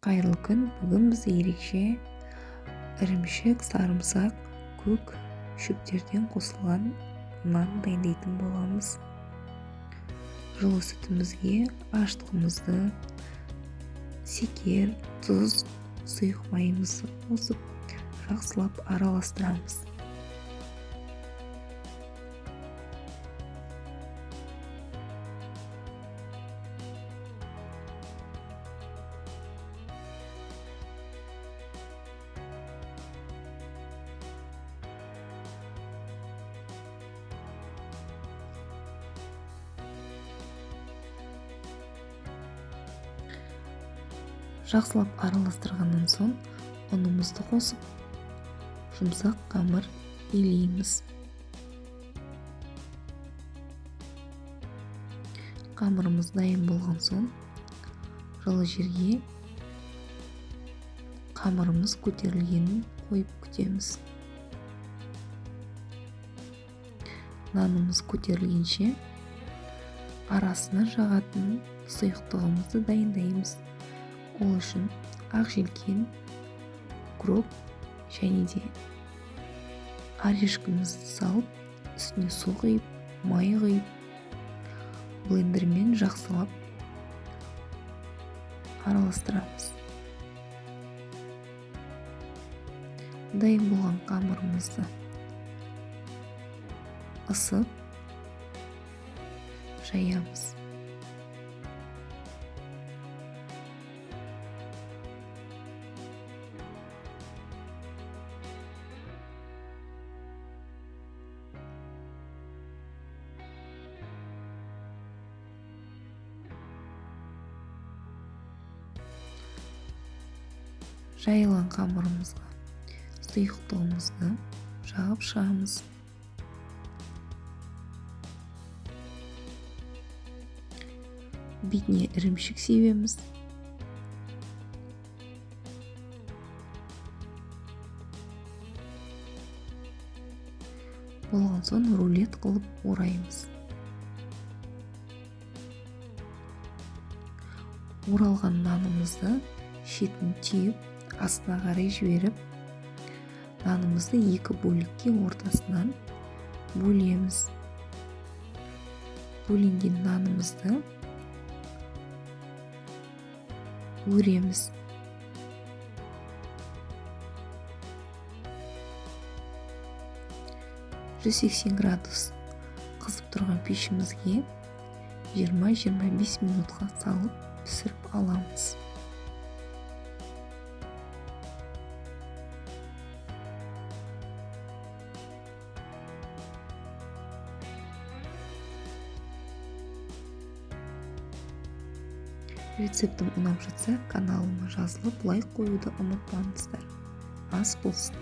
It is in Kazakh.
Кайырлы күн. Бүгін біз ерекше ірімшік, сарымсақ, көк шөптерден қосылған нан дайындайтын боламыз. Жылы сүтімізге аштығымызды, секер, тұз, сұйық майымызды қосып, жақсылап араластырамыз. Жақсылап араластырғаннан соң ұнымызды қосып, жұмсақ қамыр илейміз. Қамырымыз дайын болған соң, жылы жерге қамырымыз көтерілгенін қойып күтеміз. Нанымыз көтерілгенше арасына жағатын сұйықтығымызды дайындаймыз. Ол үшін ақ желкен, укроп және де орешкімізді салып, үстіне су құйып, май құйып, блендермен жақсылап араластырамыз. Дайын болған қамырымызды ысып жаямыз. Жайылған қамырымызға сұйықтығымызды жағып шығамыз. Бетіне ірімшік себеміз. Болған соң рулет қылып ораймыз. Оралған нанымызды шетін түйіп, астына қарай жіберіп, нанымызды екі бөлікке ортасынан бөлеміз. Бөленген нанымызды өреміз. градус қызып тұрған пешімізге 20-25 минутқа салып пісіріп аламыз. Рецептім ұнап жатса, каналыма жазылып, лайк қоюды ұмытпаңыздар. Ас болсын!